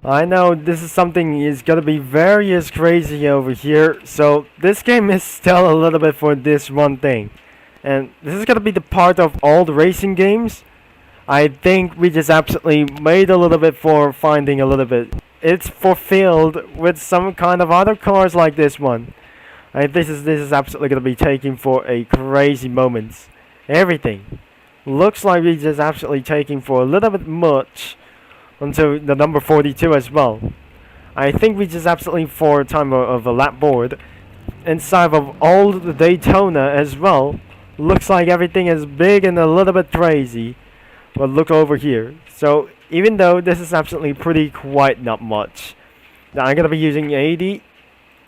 I know this is something is gonna be very as crazy over here, so this game is still a little bit for this one thing. And this is gonna be the part of all the racing games. I think we just absolutely made a little bit for finding a little bit. It's fulfilled with some kind of other cars like this one. This is absolutely gonna be taking for a crazy moments. Everything looks like we just absolutely taking for a little bit much onto the number 42 as well. I think we just absolutely for a time of a lap board inside of all the Daytona as well. Looks like everything is big and a little bit crazy. But look over here. So even though this is absolutely pretty quite not much, now I'm gonna be using 80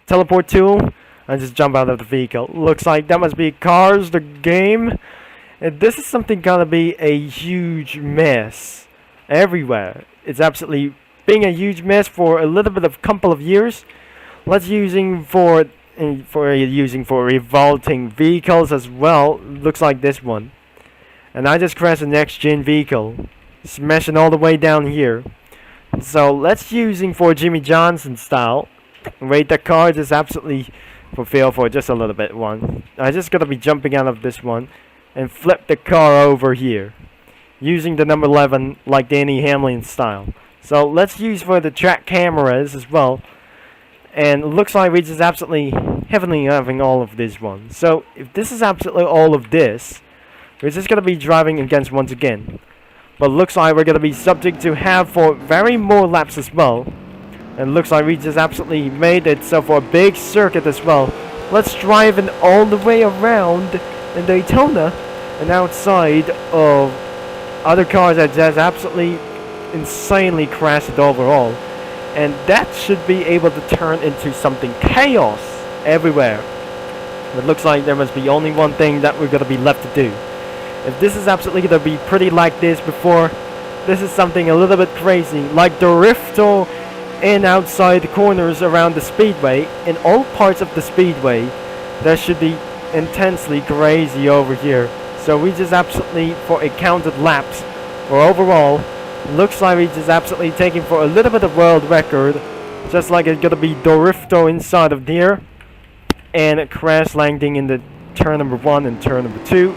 teleport tool and just jump out of the vehicle. Looks like that must be Cars the game. And this is something gonna be a huge mess everywhere. It's absolutely being a huge mess for a little bit of couple of years. Let's using for revolting vehicles as well. Looks like this one. And I just crashed a next gen vehicle, smashing all the way down here. So let's using for Jimmy Johnson style. Wait, the car just absolutely fulfill for just a little bit one. I just gotta be jumping out of this one and flip the car over here using the number 11 like Danny Hamlin style. So let's use for the track cameras as well. And it looks like we just absolutely heavily having all of this one. So if this is absolutely all of this, we're just gonna be driving against once again. But looks like we're gonna be subject to have for very more laps as well. And looks like we just absolutely made it so for a big circuit as well. Let's drive it all the way around in Daytona and outside of other cars that just absolutely insanely crashed overall. And that should be able to turn into something chaos everywhere. It looks like there must be only one thing that we're gonna be left to do. If this is absolutely gonna be pretty like this before, this is something a little bit crazy, like the Rifto and outside the corners around the speedway, in all parts of the speedway, that should be intensely crazy over here. So we just absolutely, for a counted laps, or overall, looks like we just absolutely taking for a little bit of world record, just like it's gonna be Dorifto inside of here, and a crash landing in the turn number 1 and turn number 2.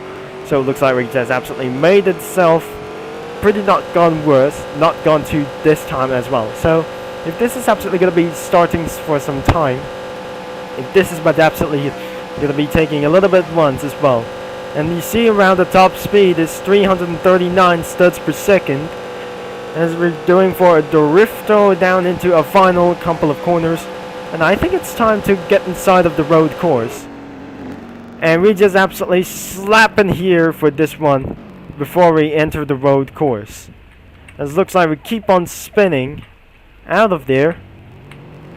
So it looks like we just absolutely made itself pretty not gone worse, not gone to this time as well. So if this is absolutely gonna be starting for some time, if this is but absolutely gonna be taking a little bit once as well. And you see around the top speed is 339 studs per second. As we're doing for a Dorifto down into a final couple of corners. And I think it's time to get inside of the road course. And we just absolutely slapping here for this one before we enter the road course. As it looks like we keep on spinning out of there.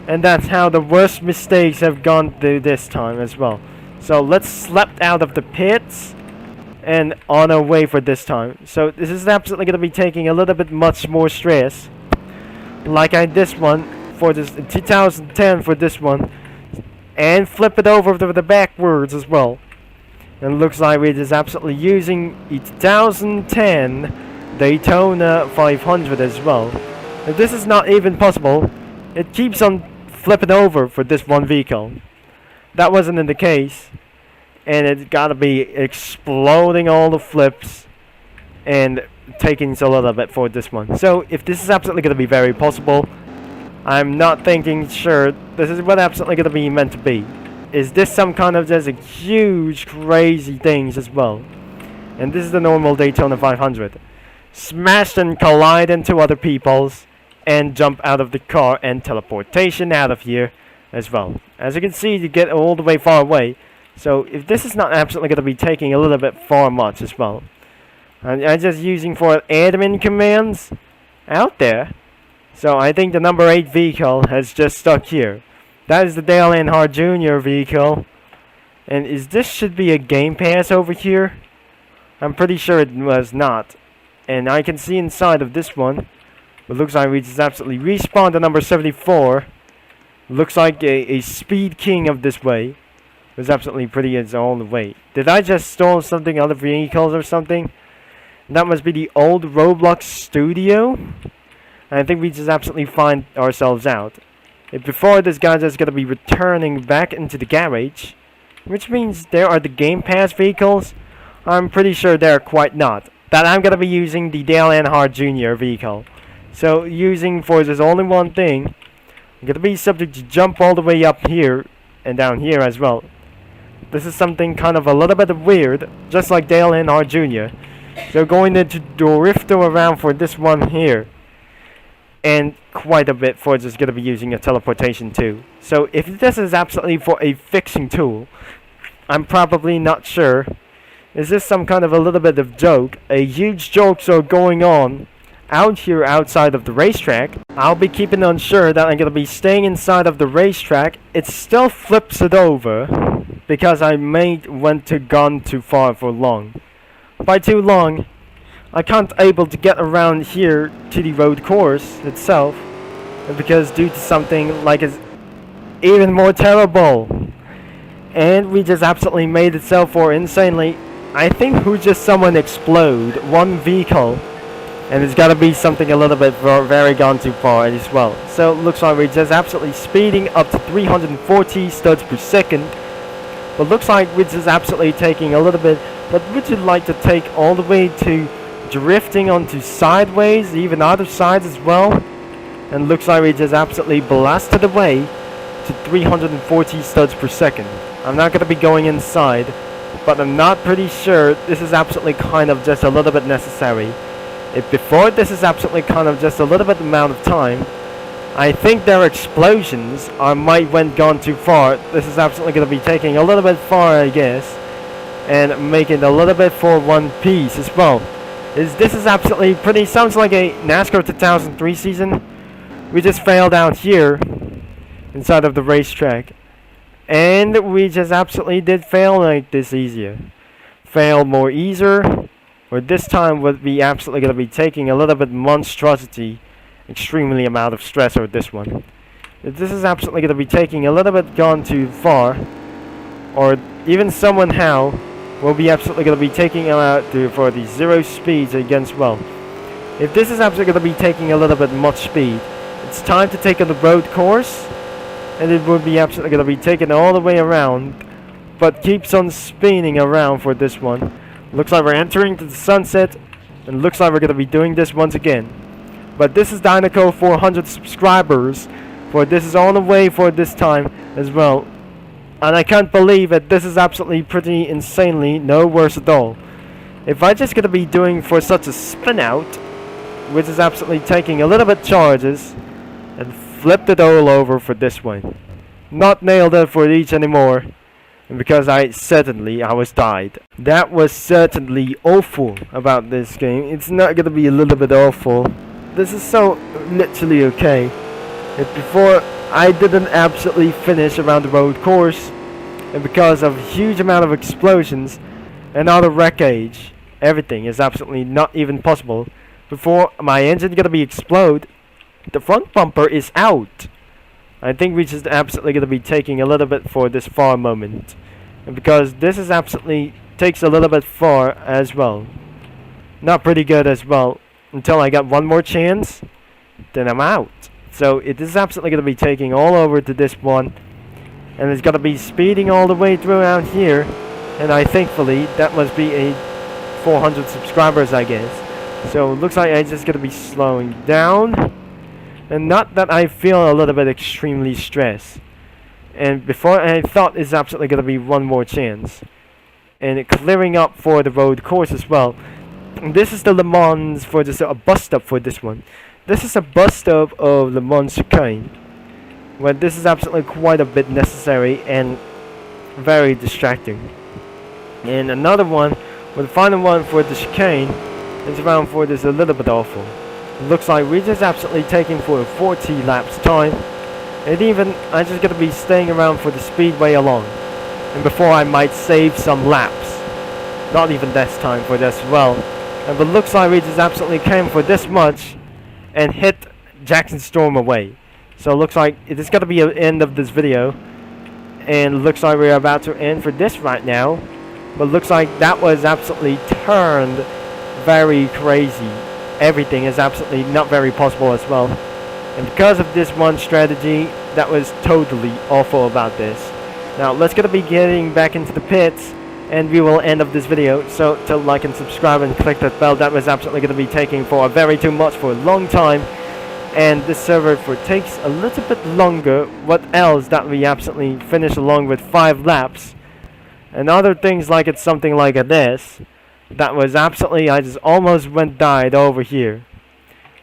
And that's how the worst mistakes have gone through this time as well. So let's slap out of the pits and on our way for this time. So this is absolutely going to be taking a little bit much more stress. Like I this one for this 2010 for this one. And flip it over to the backwards as well. And it looks like we're just absolutely using the 2010 Daytona 500 as well. If this is not even possible, it keeps on flipping over for this one vehicle. That wasn't in the case. And it's gotta be exploding all the flips and taking a little bit for this one. So if this is absolutely gonna be very possible, I'm not thinking sure this is what absolutely gonna be meant to be. Is this some kind of just a huge crazy things as well? And this is the normal Daytona 500. Smash and collide into other people's and jump out of the car and teleportation out of here as well. As you can see, you get all the way far away. So if this is not absolutely going to be taking a little bit far much as well. I'm just using for admin commands out there. So I think the number 8 vehicle has just stuck here. That is the Dale Earnhardt Jr. vehicle. And this should be a Game Pass over here? I'm pretty sure it was not. And I can see inside of this one. It looks like we just absolutely respawned to number 74. Looks like a speed king of this way. It was absolutely pretty as all the way. Did I just stole something out of vehicles or something? That must be the old Roblox studio. And I think we just absolutely find ourselves out. If before this guy is gonna be returning back into the garage, which means there are the Game Pass vehicles. I'm pretty sure they're quite not. That I'm gonna be using the Dale Earnhardt Jr. vehicle. So using for this only one thing, I'm gonna be subject to jump all the way up here and down here as well. This is something kind of a little bit weird, just like Dale Earnhardt Jr. So going to drift around for this one here. And quite a bit for just gonna be using a teleportation too. So if this is absolutely for a fixing tool, I'm probably not sure. Is this some kind of a little bit of joke? A huge jokes are going on out here outside of the racetrack. I'll be keeping unsure that I'm gonna be staying inside of the racetrack. It still flips it over because I may went to gone too far for long. By too long, I can't able to get around here to the road course itself, because due to something like is even more terrible. And we just absolutely made it so for insanely. I think who just someone explode one vehicle, and it's gotta be something a little bit very gone too far as well. So it looks like we're just absolutely speeding up to 340 studs per second. But looks like we're just absolutely taking a little bit. But would you like to take all the way to drifting onto sideways, even other sides as well? And looks like we just absolutely blasted away to 340 studs per second. I'm not going to be going inside, but I'm not pretty sure this is absolutely kind of just a little bit necessary. If before this is absolutely kind of just a little bit amount of time, I think their explosions might went gone too far. This is absolutely going to be taking a little bit far, I guess, and making a little bit for one piece as well. This is absolutely pretty, sounds like a NASCAR 2003 season. We just failed out here inside of the racetrack, and we just absolutely did fail like this easier. Fail more easier, or this time would be absolutely going to be taking a little bit monstrosity, extremely amount of stress over this one. If this is absolutely going to be taking a little bit gone too far, or even someone how, will be absolutely going to be taking out for the 0 speeds against, well, if this is absolutely going to be taking a little bit much speed, it's time to take on the road course, and it would be absolutely going to be taken all the way around, but keeps on spinning around for this one. Looks like we're entering to the sunset, and looks like we're going to be doing this once again. But this is Dinoco 400 subscribers, for this is all the way for this time as well. And I can't believe it, this is absolutely pretty insanely no worse at all. If I just gonna be doing for such a spin out, which is absolutely taking a little bit charges, and flipped it all over for this one. Not nailed it for each anymore, and because I was died. That was certainly awful about this game. It's not gonna be a little bit awful. This is so literally okay. If before I didn't absolutely finish around the road course, and because of a huge amount of explosions and all the wreckage, everything is absolutely not even possible. Before my engine gonna be explode, the front bumper is out. I think we're just absolutely gonna be taking a little bit for this far moment, and because this is absolutely takes a little bit far as well. Not pretty good as well. Until I got one more chance, then I'm out. So it is absolutely going to be taking all over to this one, and it's going to be speeding all the way through out here, and thankfully that must be a 400 subscribers, I guess. So it looks like I'm just going to be slowing down, and not that I feel a little bit extremely stressed. And before I thought it's absolutely going to be one more chance, and clearing up for the road course as well. And this is the Le Mans for this a bus stop for this one. This is a bus stop of Le Mans chicane, where this is absolutely quite a bit necessary and very distracting. And another one, the final one for the chicane, is around for this a little bit awful. It looks like we're just absolutely taking for a 40 laps time, and even I'm just gonna be staying around for the speedway along. And before I might save some laps, not even this time for this as well. And but looks like we just absolutely came for this much and hit Jackson Storm away. So it looks like it is going to be the end of this video, and it looks like we're about to end for this right now. But looks like that was absolutely turned very crazy everything is absolutely not very possible as well. And because of this one strategy, that was totally awful about this. Now let's gonna be getting back into the pits, and we will end up this video. So to like and subscribe and click that bell. That was absolutely gonna be taking for a very too much for a long time, and this server takes a little bit longer. What else that we absolutely finish along with 5 laps, and other things like it's something like this. That was absolutely, I just almost died over here.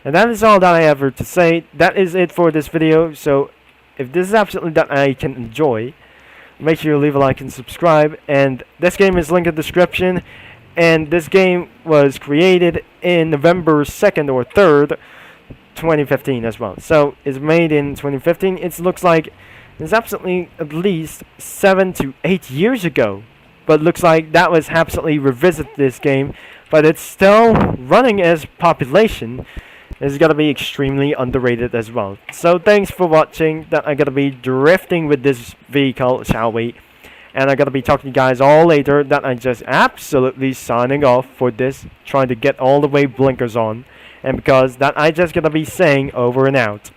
And that is all that I have to say. That is it for this video. So if this is absolutely that I can enjoy, make sure you leave a like and subscribe. And this game is linked in the description. And this game was created in November 2nd or 3rd, 2015 as well. So it's made in 2015. It looks like it's absolutely at least 7 to 8 years ago. But looks like that was absolutely revisit this game. But it's still running as population. It's gonna be extremely underrated as well. So thanks for watching. That I'm gonna be drifting with this vehicle, shall we? And I'm gonna be talking to you guys all later. That I'm just absolutely signing off for this, trying to get all the way blinkers on, and because that I just gonna be saying over and out.